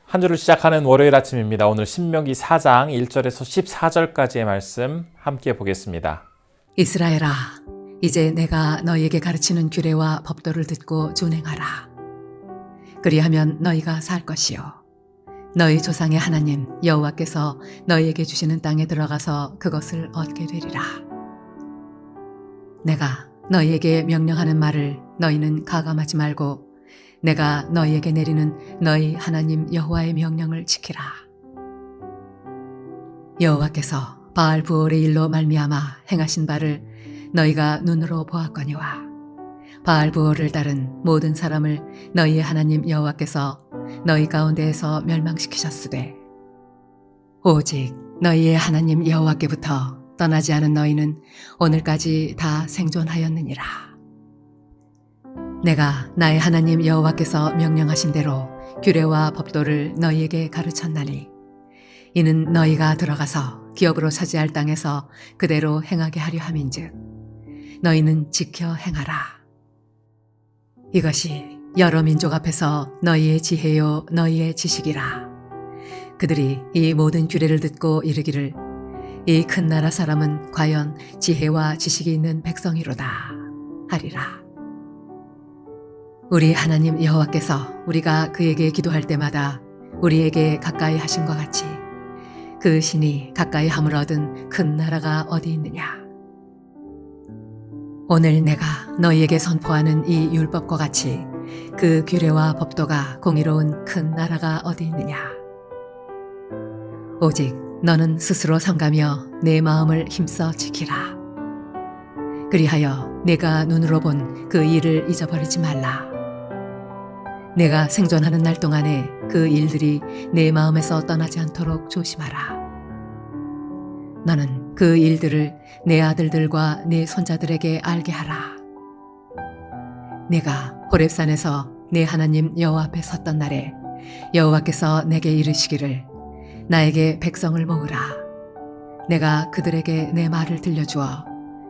한 주를 시작하는 월요일 아침입니다. 오늘 신명기 4장 1절에서 14절까지의 말씀 함께 보겠습니다. 이스라엘아, 이제 내가 너희에게 가르치는 규례와 법도를 듣고 준행하라. 그리하면 너희가 살 것이요 너희 조상의 하나님 여호와께서 너희에게 주시는 땅에 들어가서 그것을 얻게 되리라. 내가 너희에게 명령하는 말을 너희는 가감하지 말고 내가 너희에게 내리는 너희 하나님 여호와의 명령을 지키라. 여호와께서 바알 부올의 일로 말미암아 행하신 바를 너희가 눈으로 보았거니와 바알 부올을 따른 모든 사람을 너희의 하나님 여호와께서 너희 가운데에서 멸망시키셨으되 오직 너희의 하나님 여호와께부터 떠나지 않은 너희는 오늘까지 다 생존하였느니라. 내가 나의 하나님 여호와께서 명령하신 대로 규례와 법도를 너희에게 가르쳤나니 이는 너희가 들어가서 기업으로 차지할 땅에서 그대로 행하게 하려 함인즉 너희는 지켜 행하라. 이것이 여러 민족 앞에서 너희의 지혜요 너희의 지식이라. 그들이 이 모든 규례를 듣고 이르기를 이 큰 나라 사람은 과연 지혜와 지식이 있는 백성이로다 하리라. 우리 하나님 여호와께서 우리가 그에게 기도할 때마다 우리에게 가까이 하신 것 같이 그 신이 가까이 함을 얻은 큰 나라가 어디 있느냐. 오늘 내가 너희에게 선포하는 이 율법과 같이 그 규례와 법도가 공의로운 큰 나라가 어디 있느냐. 오직 너는 스스로 삼가며 내 마음을 힘써 지키라. 그리하여 내가 눈으로 본 그 일을 잊어버리지 말라. 내가 생존하는 날 동안에 그 일들이 내 마음에서 떠나지 않도록 조심하라. 너는 그 일들을 내 아들들과 내 손자들에게 알게 하라. 내가 호렙산에서 내 하나님 여호와 앞에 섰던 날에 여호와께서 내게 이르시기를 나에게 백성을 모으라. 내가 그들에게 내 말을 들려주어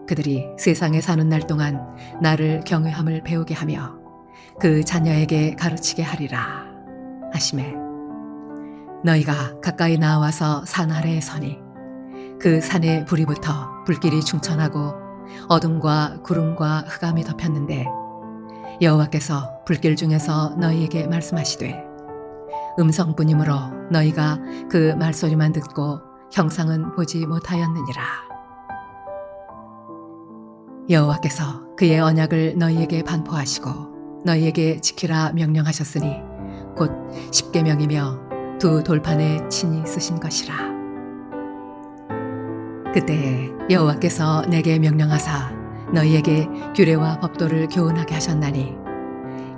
그들이 세상에 사는 날 동안 나를 경외함을 배우게 하며 그 자녀에게 가르치게 하리라 하시매 너희가 가까이 나와서 산 아래에 서니 그 산에 불이 붙어 불길이 충천하고 어둠과 구름과 흑암이 덮였는데 여호와께서 불길 중에서 너희에게 말씀하시되 음성뿐이므로 너희가 그 말소리만 듣고 형상은 보지 못하였느니라. 여호와께서 그의 언약을 너희에게 반포하시고 너희에게 지키라 명령하셨으니 곧 십계명이며 두 돌판에 친히 쓰신 것이라. 그때에 여호와께서 내게 명령하사 너희에게 규례와 법도를 교훈하게 하셨나니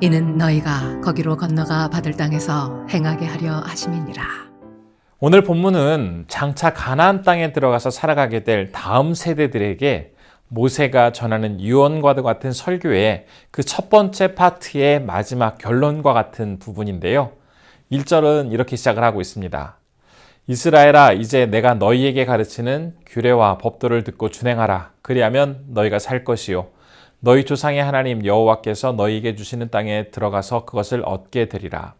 이는 너희가 거기로 건너가 받을 땅에서 행하게 하려 하심이니라. 오늘 본문은 장차 가나안 땅에 들어가서 살아가게 될 다음 세대들에게 모세가 전하는 유언과도 같은 설교의 그 첫 번째 파트의 마지막 결론과 같은 부분인데요. 1절은 이렇게 시작을 하고 있습니다. 이스라엘아, 이제 내가 너희에게 가르치는 규례와 법도를 듣고 준행하라. 그리하면 너희가 살 것이요 너희 조상의 하나님 여호와께서 너희에게 주시는 땅에 들어가서 그것을 얻게 되리라.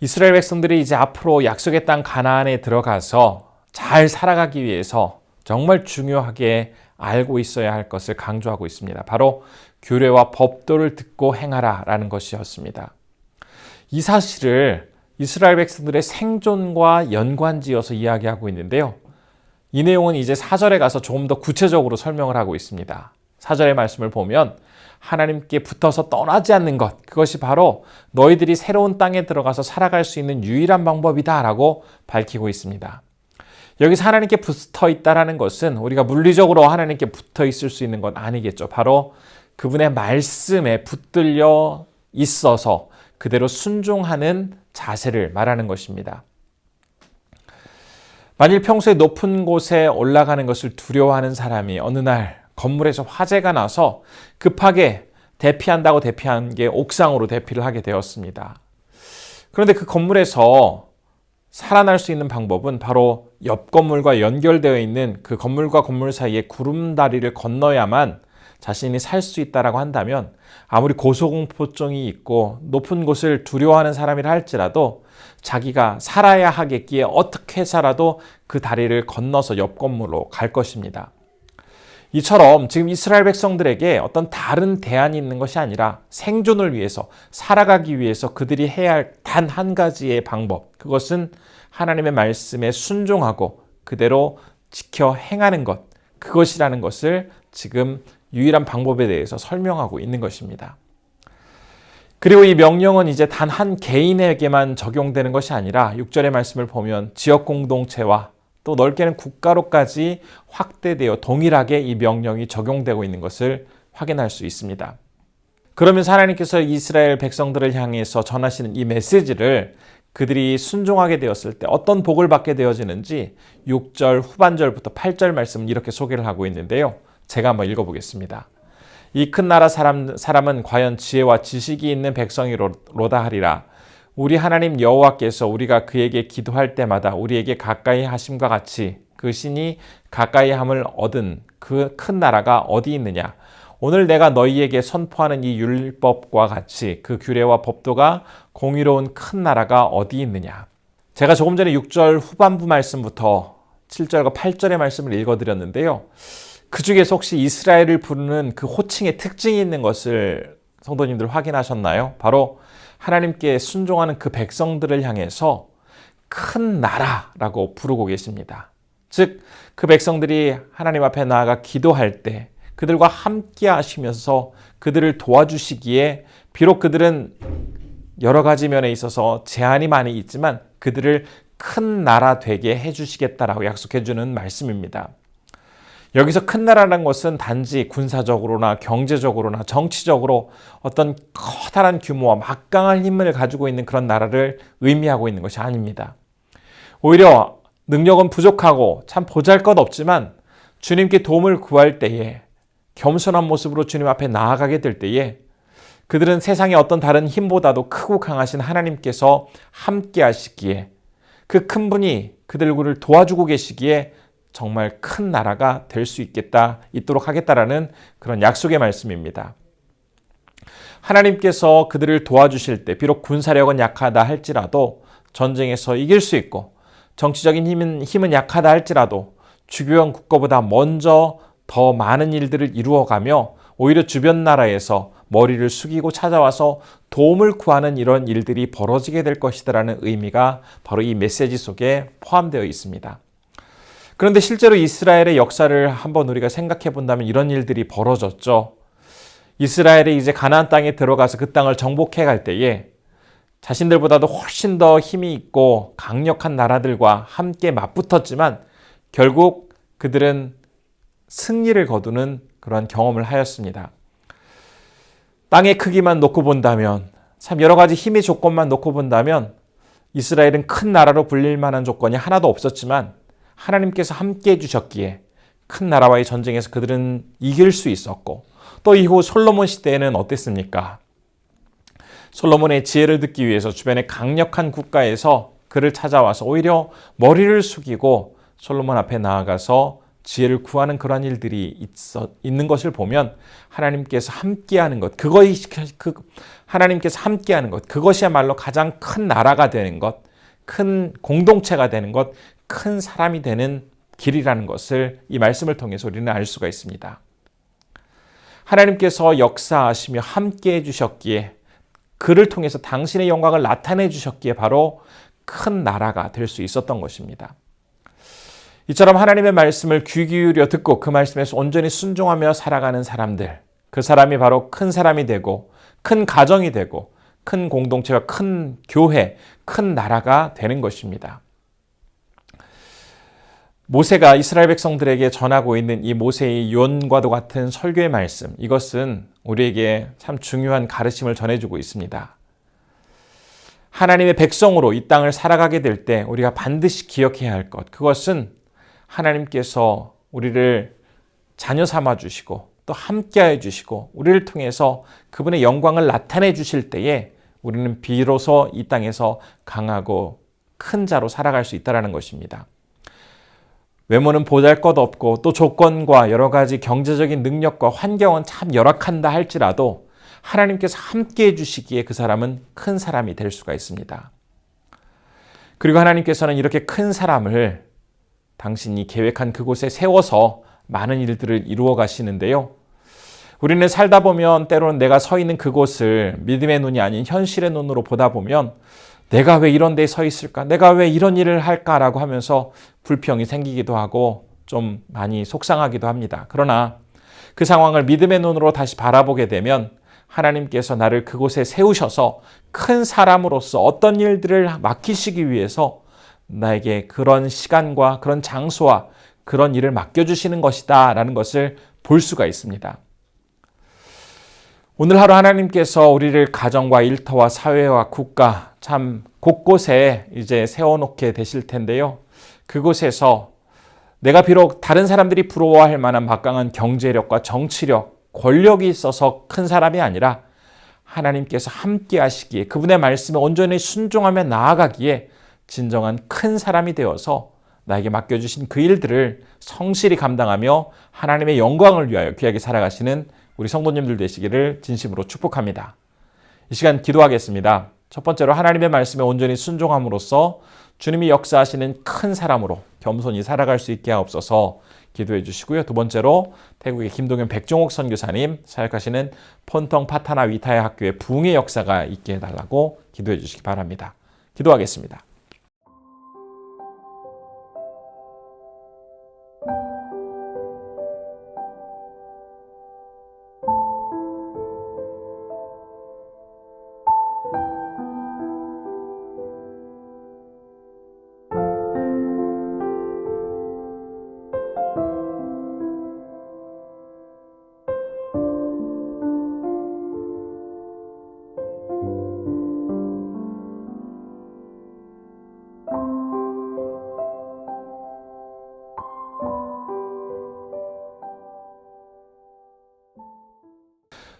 이스라엘 백성들이 이제 앞으로 약속의 땅 가나안에 들어가서 잘 살아가기 위해서 정말 중요하게 알고 있어야 할 것을 강조하고 있습니다. 바로 규례와 법도를 듣고 행하라 라는 것이었습니다. 이 사실을 이스라엘 백성들의 생존과 연관지어서 이야기하고 있는데요. 이 내용은 이제 4절에 가서 조금 더 구체적으로 설명을 하고 있습니다. 4절의 말씀을 보면 하나님께 붙어서 떠나지 않는 것, 그것이 바로 너희들이 새로운 땅에 들어가서 살아갈 수 있는 유일한 방법이다 라고 밝히고 있습니다. 여기서 하나님께 붙어 있다라는 것은 우리가 물리적으로 하나님께 붙어 있을 수 있는 건 아니겠죠. 바로 그분의 말씀에 붙들려 있어서 그대로 순종하는 자세를 말하는 것입니다. 만일 평소에 높은 곳에 올라가는 것을 두려워하는 사람이 어느 날 건물에서 화재가 나서 급하게 대피한다고 대피한 게 옥상으로 대피를 하게 되었습니다. 그런데 그 건물에서 살아날 수 있는 방법은 바로 옆 건물과 연결되어 있는 그 건물과 건물 사이에 구름다리를 건너야만 자신이 살 수 있다라고 한다면 아무리 고소공포증이 있고 높은 곳을 두려워하는 사람이라 할지라도 자기가 살아야 하겠기에 어떻게 해서라도 그 다리를 건너서 옆 건물로 갈 것입니다. 이처럼 지금 이스라엘 백성들에게 어떤 다른 대안이 있는 것이 아니라 생존을 위해서, 살아가기 위해서 그들이 해야 할 단 한 가지의 방법, 그것은 하나님의 말씀에 순종하고 그대로 지켜 행하는 것, 그것이라는 것을 지금 유일한 방법에 대해서 설명하고 있는 것입니다. 그리고 이 명령은 이제 단 한 개인에게만 적용되는 것이 아니라 6절의 말씀을 보면 지역 공동체와 또 넓게는 국가로까지 확대되어 동일하게 이 명령이 적용되고 있는 것을 확인할 수 있습니다. 그러면서 하나님께서 이스라엘 백성들을 향해서 전하시는 이 메시지를 그들이 순종하게 되었을 때 어떤 복을 받게 되어지는지 6절 후반절부터 8절 말씀은 이렇게 소개를 하고 있는데요. 제가 한번 읽어보겠습니다. 이 큰 나라 사람은 과연 지혜와 지식이 있는 백성이로다 하리라. 우리 하나님 여호와께서 우리가 그에게 기도할 때마다 우리에게 가까이 하심과 같이 그 신이 가까이 함을 얻은 그 큰 나라가 어디 있느냐. 오늘 내가 너희에게 선포하는 이 율법과 같이 그 규례와 법도가 공의로운 큰 나라가 어디 있느냐. 제가 조금 전에 6절 후반부 말씀부터 7절과 8절의 말씀을 읽어드렸는데요. 그 중에서 혹시 이스라엘을 부르는 그 호칭의 특징이 있는 것을 성도님들 확인하셨나요? 바로 하나님께 순종하는 그 백성들을 향해서 큰 나라라고 부르고 계십니다. 즉, 그 백성들이 하나님 앞에 나아가 기도할 때 그들과 함께 하시면서 그들을 도와주시기에 비록 그들은 여러 가지 면에 있어서 제한이 많이 있지만 그들을 큰 나라 되게 해주시겠다라고 약속해 주는 말씀입니다. 여기서 큰 나라라는 것은 단지 군사적으로나 경제적으로나 정치적으로 어떤 커다란 규모와 막강한 힘을 가지고 있는 그런 나라를 의미하고 있는 것이 아닙니다. 오히려 능력은 부족하고 참 보잘것없지만 주님께 도움을 구할 때에 겸손한 모습으로 주님 앞에 나아가게 될 때에 그들은 세상의 어떤 다른 힘보다도 크고 강하신 하나님께서 함께 하시기에 그 큰 분이 그들을 도와주고 계시기에 정말 큰 나라가 될 수 있도록 하겠다라는 그런 약속의 말씀입니다. 하나님께서 그들을 도와주실 때 비록 군사력은 약하다 할지라도 전쟁에서 이길 수 있고 정치적인 힘은 약하다 할지라도 주변 국가보다 먼저 더 많은 일들을 이루어가며 오히려 주변 나라에서 머리를 숙이고 찾아와서 도움을 구하는 이런 일들이 벌어지게 될 것이다라는 의미가 바로 이 메시지 속에 포함되어 있습니다. 그런데 실제로 이스라엘의 역사를 한번 우리가 생각해 본다면 이런 일들이 벌어졌죠. 이스라엘이 이제 가나안 땅에 들어가서 그 땅을 정복해 갈 때에 자신들보다도 훨씬 더 힘이 있고 강력한 나라들과 함께 맞붙었지만 결국 그들은 승리를 거두는 그런 경험을 하였습니다. 땅의 크기만 놓고 본다면, 참 여러 가지 힘의 조건만 놓고 본다면 이스라엘은 큰 나라로 불릴 만한 조건이 하나도 없었지만 하나님께서 함께 해주셨기에 큰 나라와의 전쟁에서 그들은 이길 수 있었고, 또 이후 솔로몬 시대에는 어땠습니까? 솔로몬의 지혜를 듣기 위해서 주변의 강력한 국가에서 그를 찾아와서 오히려 머리를 숙이고 솔로몬 앞에 나아가서 지혜를 구하는 그런 일들이 있는 것을 보면 하나님께서 함께하는 것, 하나님께서 함께하는 것, 그것이야말로 가장 큰 나라가 되는 것, 큰 공동체가 되는 것, 큰 사람이 되는 길이라는 것을 이 말씀을 통해서 우리는 알 수가 있습니다. 하나님께서 역사하시며 함께해 주셨기에 그를 통해서 당신의 영광을 나타내 주셨기에 바로 큰 나라가 될 수 있었던 것입니다. 이처럼 하나님의 말씀을 귀 기울여 듣고 그 말씀에서 온전히 순종하며 살아가는 사람들, 그 사람이 바로 큰 사람이 되고 큰 가정이 되고 큰 공동체와 큰 교회, 큰 나라가 되는 것입니다. 모세가 이스라엘 백성들에게 전하고 있는 이 모세의 유언과도 같은 설교의 말씀, 이것은 우리에게 참 중요한 가르침을 전해주고 있습니다. 하나님의 백성으로 이 땅을 살아가게 될 때 우리가 반드시 기억해야 할 것, 그것은 하나님께서 우리를 자녀 삼아 주시고 또 함께해 주시고 우리를 통해서 그분의 영광을 나타내 주실 때에 우리는 비로소 이 땅에서 강하고 큰 자로 살아갈 수 있다는 것입니다. 외모는 보잘것없고 또 조건과 여러 가지 경제적인 능력과 환경은 참 열악한다 할지라도 하나님께서 함께 해주시기에 그 사람은 큰 사람이 될 수가 있습니다. 그리고 하나님께서는 이렇게 큰 사람을 당신이 계획한 그곳에 세워서 많은 일들을 이루어 가시는데요. 우리는 살다 보면 때로는 내가 서 있는 그곳을 믿음의 눈이 아닌 현실의 눈으로 보다 보면 내가 왜 이런 데에 서 있을까? 내가 왜 이런 일을 할까라고 하면서 불평이 생기기도 하고 좀 많이 속상하기도 합니다. 그러나 그 상황을 믿음의 눈으로 다시 바라보게 되면 하나님께서 나를 그곳에 세우셔서 큰 사람으로서 어떤 일들을 맡기시기 위해서 나에게 그런 시간과 그런 장소와 그런 일을 맡겨주시는 것이다 라는 것을 볼 수가 있습니다. 오늘 하루 하나님께서 우리를 가정과 일터와 사회와 국가 참 곳곳에 이제 세워놓게 되실 텐데요. 그곳에서 내가 비록 다른 사람들이 부러워할 만한 막강한 경제력과 정치력, 권력이 있어서 큰 사람이 아니라 하나님께서 함께 하시기에 그분의 말씀에 온전히 순종하며 나아가기에 진정한 큰 사람이 되어서 나에게 맡겨주신 그 일들을 성실히 감당하며 하나님의 영광을 위하여 귀하게 살아가시는 우리 성도님들 되시기를 진심으로 축복합니다. 이 시간 기도하겠습니다. 첫 번째로 하나님의 말씀에 온전히 순종함으로써 주님이 역사하시는 큰 사람으로 겸손히 살아갈 수 있게 하옵소서 기도해 주시고요. 두 번째로 태국의 김동현 백종옥 선교사님 사역하시는 폰통 파타나 위타야 학교의 부흥의 역사가 있게 해달라고 기도해 주시기 바랍니다. 기도하겠습니다.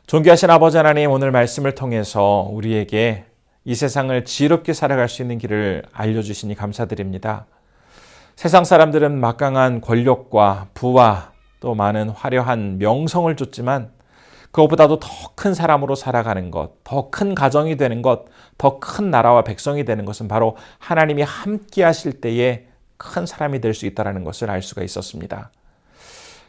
존귀하신 아버지 하나님, 오늘 말씀을 통해서 우리에게 이 세상을 지혜롭게 살아갈 수 있는 길을 알려주시니 감사드립니다. 세상 사람들은 막강한 권력과 부와 또 많은 화려한 명성을 쫓지만 그것보다도 더 큰 사람으로 살아가는 것, 더 큰 가정이 되는 것, 더 큰 나라와 백성이 되는 것은 바로 하나님이 함께 하실 때에 큰 사람이 될 수 있다는 것을 알 수가 있었습니다.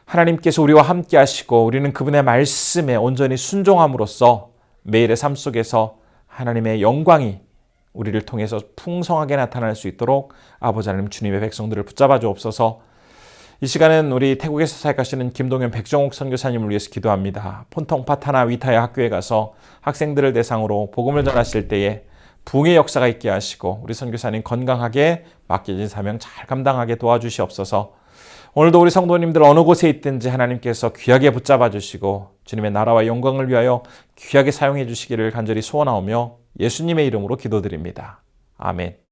하나님께서 우리와 함께 하시고 우리는 그분의 말씀에 온전히 순종함으로써 매일의 삶 속에서 하나님의 영광이 우리를 통해서 풍성하게 나타날 수 있도록 아버지 하나님 주님의 백성들을 붙잡아 주옵소서. 이 시간은 우리 태국에서 사역하시는 김동현 백종옥 선교사님을 위해서 기도합니다. 폰통 파타나 위타야 학교에 가서 학생들을 대상으로 복음을 전하실 때에 부흥의 역사가 있게 하시고 우리 선교사님 건강하게 맡겨진 사명 잘 감당하게 도와주시옵소서. 오늘도 우리 성도님들 어느 곳에 있든지 하나님께서 귀하게 붙잡아 주시고 주님의 나라와 영광을 위하여 귀하게 사용해 주시기를 간절히 소원하오며 예수님의 이름으로 기도드립니다. 아멘.